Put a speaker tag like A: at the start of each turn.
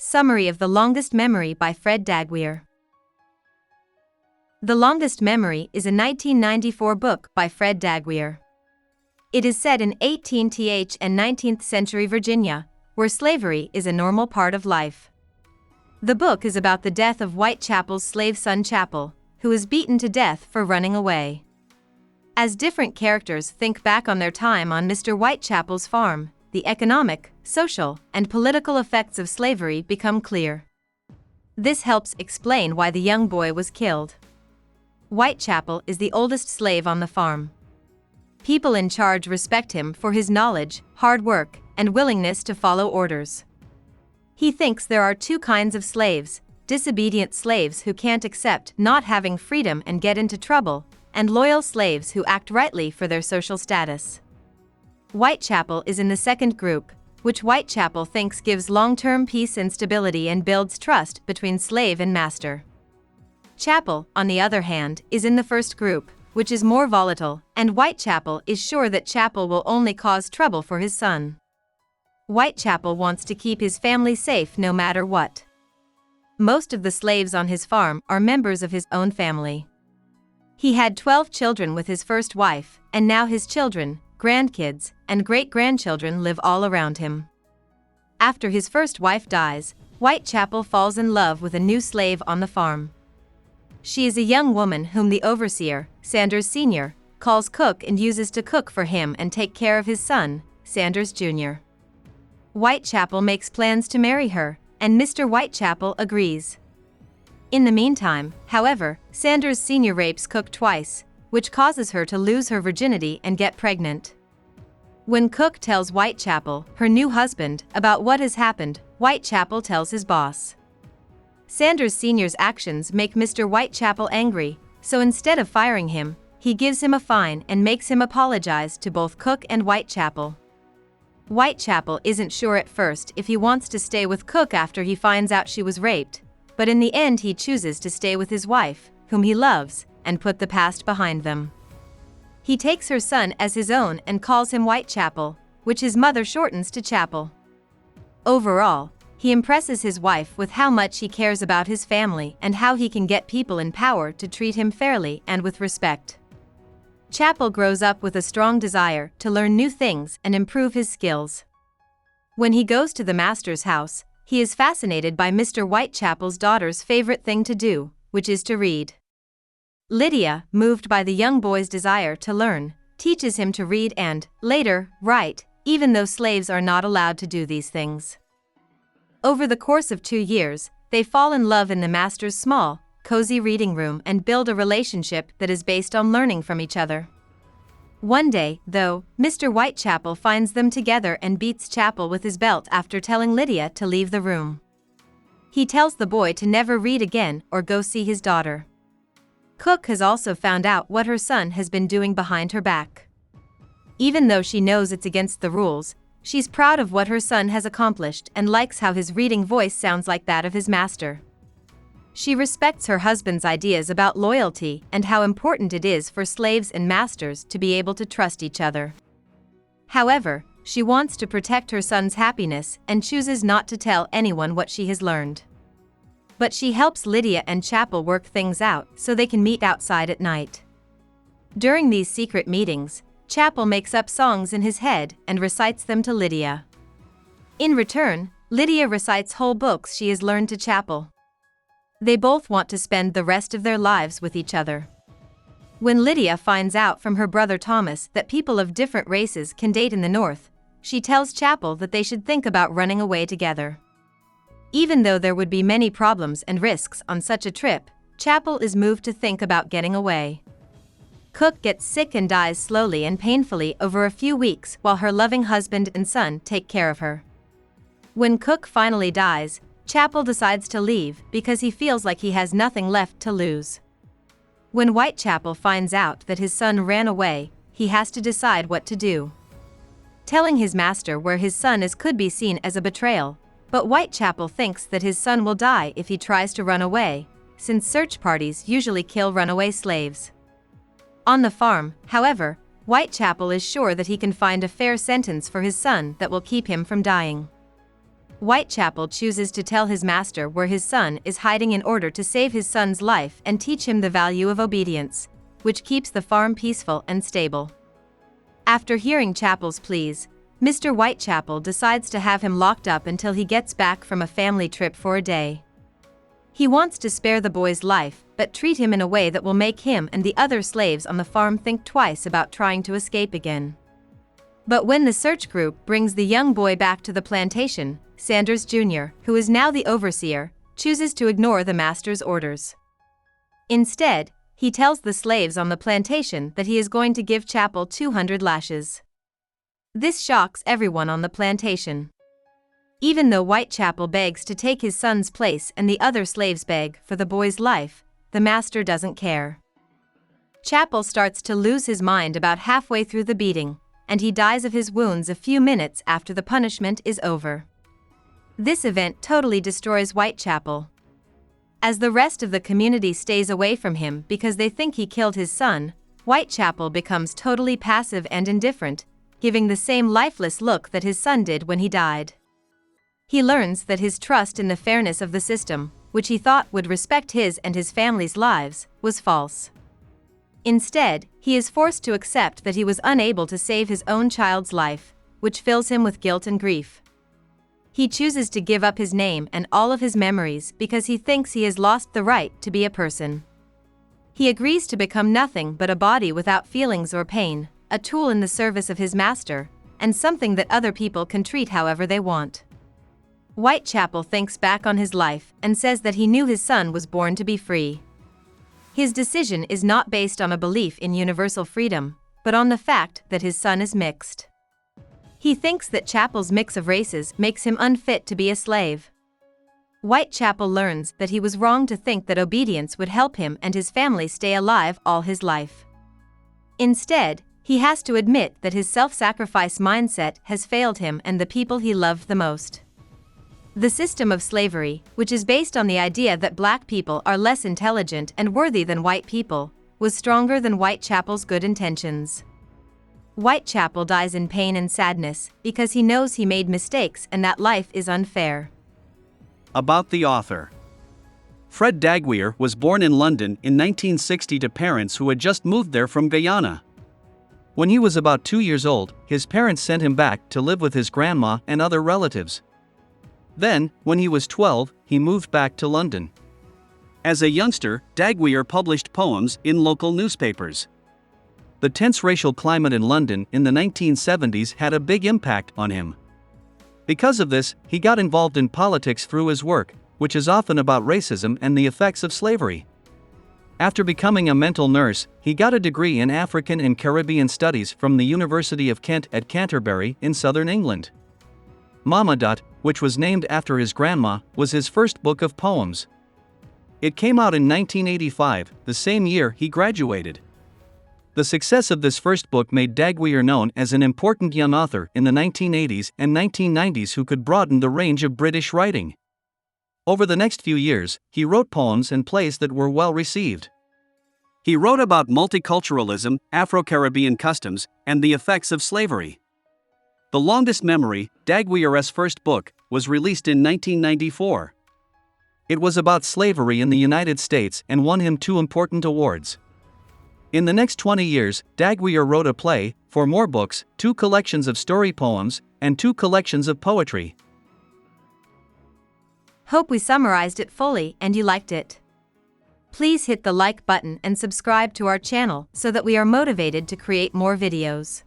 A: Summary of The Longest Memory by Fred Dagweir. The Longest Memory is a 1994 book by Fred Dagweir. It is set in 18th and 19th century Virginia, where slavery is a normal part of life. The book is about the death of Whitechapel's slave son Chapel, who is beaten to death for running away. As different characters think back on their time on Mr. Whitechapel's farm, the economic, social, and political effects of slavery become clear. This helps explain why the young boy was killed. Whitechapel is the oldest slave on the farm. People in charge respect him for his knowledge, hard work, and willingness to follow orders. He thinks there are two kinds of slaves: disobedient slaves who can't accept not having freedom and get into trouble, and loyal slaves who act rightly for their social status. Whitechapel is in the second group, which Whitechapel thinks gives long-term peace and stability and builds trust between slave and master. Chapel, on the other hand, is in the first group, which is more volatile, and Whitechapel is sure that Chapel will only cause trouble for his son. Whitechapel wants to keep his family safe no matter what. Most of the slaves on his farm are members of his own family. He had 12 children with his first wife, and now his children, grandkids, and great-grandchildren live all around him. After his first wife dies, Whitechapel falls in love with a new slave on the farm. She is a young woman whom the overseer, Sanders Sr., calls Cook and uses to cook for him and take care of his son, Sanders Jr. Whitechapel makes plans to marry her, and Mr. Whitechapel agrees. In the meantime, however, Sanders Sr. rapes Cook twice, which causes her to lose her virginity and get pregnant. When Cook tells Whitechapel, her new husband, about what has happened, Whitechapel tells his boss. Sanders Sr.'s actions make Mr. Whitechapel angry, so instead of firing him, he gives him a fine and makes him apologize to both Cook and Whitechapel. Whitechapel isn't sure at first if he wants to stay with Cook after he finds out she was raped, but in the end he chooses to stay with his wife, whom he loves, and put the past behind them. He takes her son as his own and calls him Whitechapel, which his mother shortens to Chapel. Overall, he impresses his wife with how much he cares about his family and how he can get people in power to treat him fairly and with respect. Chapel grows up with a strong desire to learn new things and improve his skills. When he goes to the master's house, he is fascinated by Mr. Whitechapel's daughter's favorite thing to do, which is to read. Lydia, moved by the young boy's desire to learn, teaches him to read and, later, write, even though slaves are not allowed to do these things. Over the course of 2 years, they fall in love in the master's small, cozy reading room and build a relationship that is based on learning from each other. One day, though, Mr. Whitechapel finds them together and beats Chapel with his belt after telling Lydia to leave the room. He tells the boy to never read again or go see his daughter. Cook has also found out what her son has been doing behind her back. Even though she knows it's against the rules, she's proud of what her son has accomplished and likes how his reading voice sounds like that of his master. She respects her husband's ideas about loyalty and how important it is for slaves and masters to be able to trust each other. However, she wants to protect her son's happiness and chooses not to tell anyone what she has learned. But she helps Lydia and Chapel work things out so they can meet outside at night. During these secret meetings, Chapel makes up songs in his head and recites them to Lydia. In return, Lydia recites whole books she has learned to Chapel. They both want to spend the rest of their lives with each other. When Lydia finds out from her brother Thomas that people of different races can date in the North, she tells Chapel that they should think about running away together. Even though there would be many problems and risks on such a trip, Chapel is moved to think about getting away. Cook gets sick and dies slowly and painfully over a few weeks while her loving husband and son take care of her. When Cook finally dies, Chapel decides to leave because he feels like he has nothing left to lose. When Whitechapel finds out that his son ran away, he has to decide what to do. Telling his master where his son is could be seen as a betrayal, but Whitechapel thinks that his son will die if he tries to run away, since search parties usually kill runaway slaves. On the farm, however, Whitechapel is sure that he can find a fair sentence for his son that will keep him from dying. Whitechapel chooses to tell his master where his son is hiding in order to save his son's life and teach him the value of obedience, which keeps the farm peaceful and stable. After hearing Chapel's pleas, Mr. Whitechapel decides to have him locked up until he gets back from a family trip for a day. He wants to spare the boy's life, but treat him in a way that will make him and the other slaves on the farm think twice about trying to escape again. But when the search group brings the young boy back to the plantation, Sanders Jr., who is now the overseer, chooses to ignore the master's orders. Instead, he tells the slaves on the plantation that he is going to give Chapel 200 lashes. This shocks everyone on the plantation. Even though Whitechapel begs to take his son's place and the other slaves beg for the boy's life, the master doesn't care. Chapel starts to lose his mind about halfway through the beating, and he dies of his wounds a few minutes after the punishment is over. This event totally destroys Whitechapel. As the rest of the community stays away from him because they think he killed his son, Whitechapel becomes totally passive and indifferent, giving the same lifeless look that his son did when he died. He learns that his trust in the fairness of the system, which he thought would respect his and his family's lives, was false. Instead, he is forced to accept that he was unable to save his own child's life, which fills him with guilt and grief. He chooses to give up his name and all of his memories because he thinks he has lost the right to be a person. He agrees to become nothing but a body without feelings or pain, a tool in the service of his master, and something that other people can treat however they want. Whitechapel thinks back on his life and says that he knew his son was born to be free. His decision is not based on a belief in universal freedom, but on the fact that his son is mixed. He thinks that Chapel's mix of races makes him unfit to be a slave. Whitechapel learns that he was wrong to think that obedience would help him and his family stay alive all his life. Instead, he has to admit that his self-sacrifice mindset has failed him and the people he loved the most. The system of slavery, which is based on the idea that black people are less intelligent and worthy than white people, was stronger than Whitechapel's good intentions. Whitechapel dies in pain and sadness because he knows he made mistakes and that life is unfair.
B: About the author. Fred Daguerre was born in London in 1960 to parents who had just moved there from Guyana. When he was about 2 years old, his parents sent him back to live with his grandma and other relatives. Then, when he was 12, he moved back to London. As a youngster, Daguerre published poems in local newspapers. The tense racial climate in London in the 1970s had a big impact on him. Because of this, he got involved in politics through his work, which is often about racism and the effects of slavery. After becoming a mental nurse, he got a degree in African and Caribbean Studies from the University of Kent at Canterbury in southern England. Mama, which was named after his grandma, was his first book of poems. It came out in 1985, the same year he graduated. The success of this first book made Daguerre known as an important young author in the 1980s and 1990s who could broaden the range of British writing. Over the next few years, he wrote poems and plays that were well received. He wrote about multiculturalism, Afro-Caribbean customs, and the effects of slavery. The Longest Memory, Daguerre's first book, was released in 1994. It was about slavery in the United States and won him 2 important awards. In the next 20 years, Daguerre wrote a play, 4 more books, 2 collections of story poems, and 2 collections of poetry.
A: Hope we summarized it fully and you liked it. Please hit the like button and subscribe to our channel so that we are motivated to create more videos.